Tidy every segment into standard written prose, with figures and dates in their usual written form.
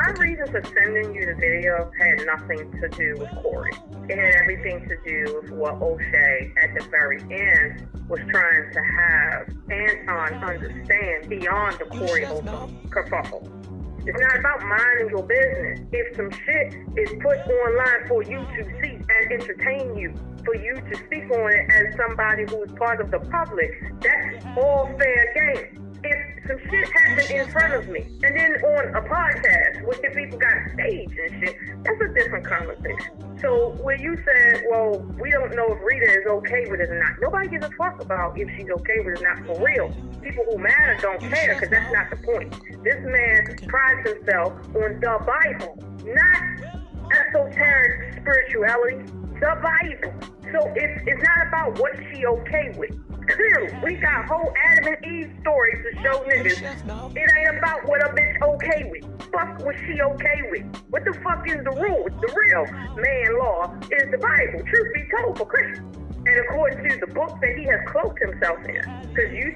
my reason for sending you the video had nothing to do with Corey. It had everything to do with what Oshay at the very end was trying to have Anton understand beyond the Corey Holcomb kerfuffle. It's not about minding your business. If some shit is put online for you to see and entertain you, for you to speak on it as somebody who is part of the public, that's all fair game. If some shit happened in front of me, and then on a podcast, which if people got staged and shit, that's a different conversation. So when you said, well, we don't know if Rita is okay with it or not, nobody gives a fuck about if she's okay with it or not for real. People who matter don't care, because that's not the point. This man prides himself on the Bible, not esoteric spirituality, the Bible. So it's not about what she okay with. Clearly, we got whole Adam and Eve stories to show niggas. It ain't about what a bitch okay with. Fuck what she okay with. What the fuck is the rule? The real man law is the Bible, truth be told, for Christians. And according to the book that he has cloaked himself in, because you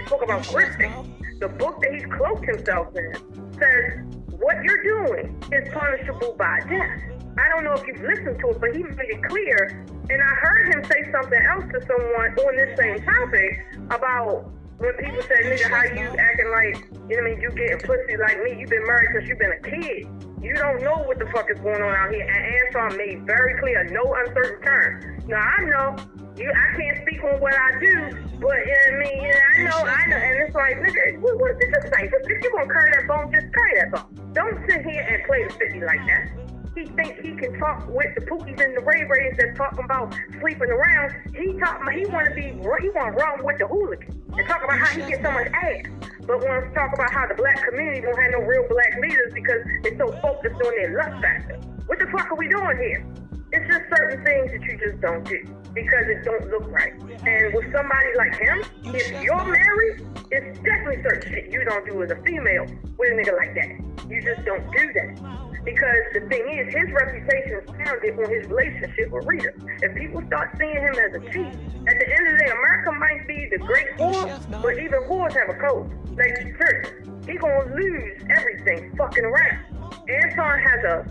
spoke about Christians, the book that he's cloaked himself in says what you're doing is punishable by death. I don't know if you've listened to it, but he made it clear. And I heard him say something else to someone on this same topic about when people say, nigga, how you acting like, you know what I mean, you getting pussy like me, you been married since you been a kid. You don't know what the fuck is going on out here. And Anton made very clear, no uncertain terms. Now, I know, I can't speak on what I do, but, you know what I mean, I know. And it's like, nigga, what this is like? If you're going to carry that bone, just carry that bone. Don't sit here and play the 50 like that. He thinks he can talk with the Pookies and the Ray Rays that's talking about sleeping around. He want to run with the hooligans and talk about how he gets so much ass. But wants to talk about how the black community don't have no real black leaders because they're so focused on their lust factor. What the fuck are we doing here? It's just certain things that you just don't do because it don't look right. And with somebody like him, if you're married, it's definitely certain shit you don't do as a female with a nigga like that. You just don't do that. Because the thing is, his reputation is founded on his relationship with Rita. If people start seeing him as a cheat, at the end of the day, America might be the great whore, but even whores have a code. Like, seriously, he gonna lose everything fucking around. Anton has a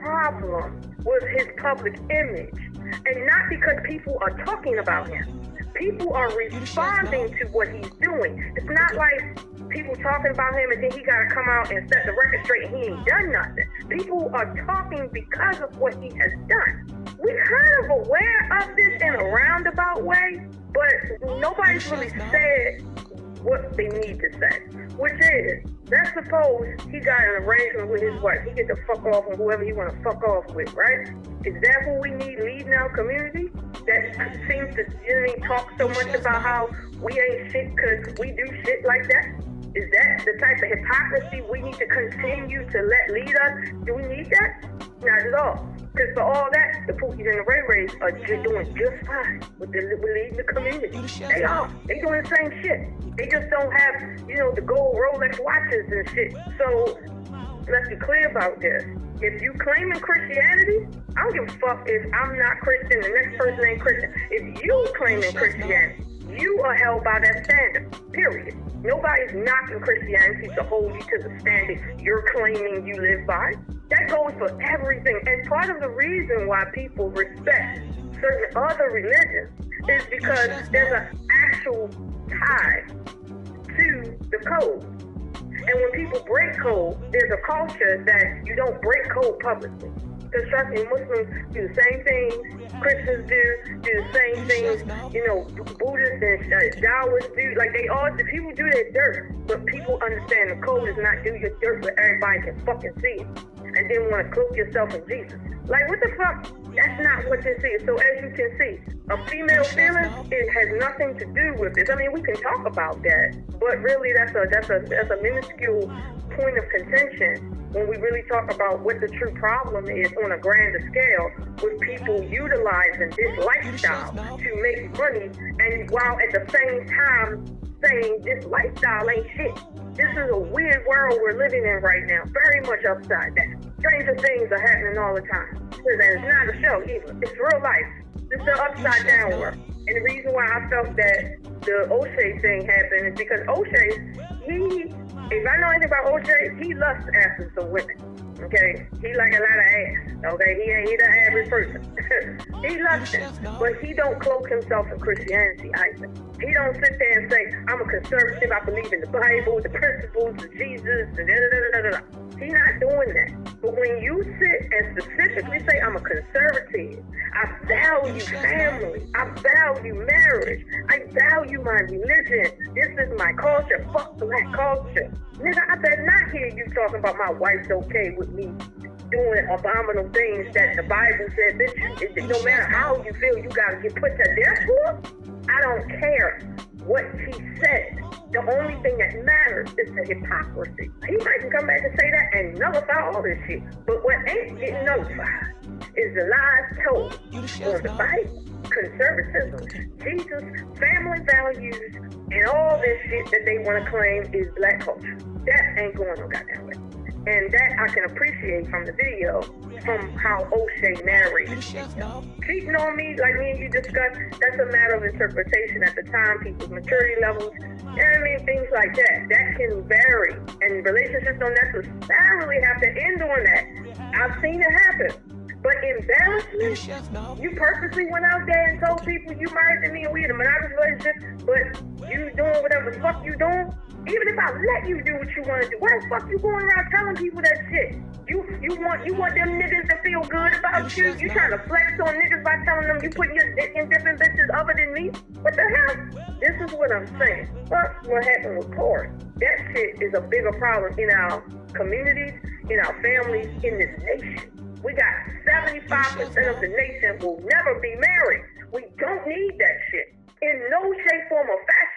problem with his public image, and not because people are talking about him. People are responding to what he's doing. It's not like people talking about him and then he gotta come out and set the record straight and he ain't done nothing. People are talking because of what he has done. We're kind of aware of this in a roundabout way, but nobody's really said what they need to say, which is, let's suppose he got an arrangement with his wife. He gets to fuck off with whoever he want to fuck off with, right? Is that what we need leading our community? That seems to, you know what I mean, talk so much about how we ain't shit because we do shit like that? Is that the type of hypocrisy we need to continue to let lead us? Do we need that? Not at all. Because for all that, the Pookies and the Ray Rays are doing just fine with leading the community. They are. They doing the same shit. They just don't have, the gold Rolex watches and shit. So let's be clear about this. If you claiming Christianity, I don't give a fuck if I'm not Christian, the next person ain't Christian. If you claiming Christianity, you are held by that standard, period. Nobody's knocking Christianity to hold you to the standard you're claiming you live by. That goes for everything. And part of the reason why people respect certain other religions is because there's an actual tie to the code. And when people break code, there's a culture that you don't break code publicly. Because trust me, Muslims do the same things, Christians do the same things, Buddhists and Taoists do. Like, the people do their dirt, but people understand the code is not do your dirt where everybody can fucking see it. And then want to cloak yourself in Jesus. Like, what the fuck? That's not what this is. So as you can see, a female feeling, it has nothing to do with this. I mean, we can talk about that, but really that's a minuscule point of contention when we really talk about what the true problem is on a grander scale with people utilizing this lifestyle to make money, and while at the same time saying this lifestyle ain't shit. This is a weird world we're living in right now, very much upside down. Stranger things are happening all the time. And it's not a show either. It's real life. It's the upside down world. And the reason why I felt that the Oshay thing happened is because Oshay, if I know anything about Oshay, he lusts after some women. Okay, he like a lot of ass. Okay, he the average person. He loves it, but he don't cloak himself in Christianity either. He don't sit there and say, I'm a conservative, I believe in the Bible, the principles of Jesus, and da-da-da-da-da-da. He not doing that. But when you sit and specifically say, I'm a conservative, I value family, I value marriage, I value my religion, this is my culture, fuck black culture. Nigga, I better not hear you talking about my wife's okay with me doing abominable things that the Bible said, bitch, no matter how you feel, you gotta get put to death for. I don't care what he said. The only thing that matters is the hypocrisy. He might come back and say that and nullify all this shit. But what ain't getting nullified is the lies told on the Bible, conservatism, Jesus, family values, and all this shit that they want to claim is black culture. That ain't going no goddamn way. And that I can appreciate from the video, from how Oshay narrated. Cheating on me, like me and you discussed, that's a matter of interpretation at the time, people's maturity levels, things like that. That can vary. And relationships don't necessarily have to end on that. I've seen it happen. But embarrassment, you purposely went out there and told people you married to me and we in a monogamous relationship, but you doing whatever the fuck you doing. Even if I let you do what you want to do, why the fuck you going around telling people that shit? You want them niggas to feel good about you? You trying to flex on niggas by telling them you putting your dick in different bitches other than me? What the hell? This is what I'm saying. But what happened with Corey? That shit is a bigger problem in our communities, in our families, in this nation. We got 75% of the nation will never be married. We don't need that shit. In no shape, form, or fashion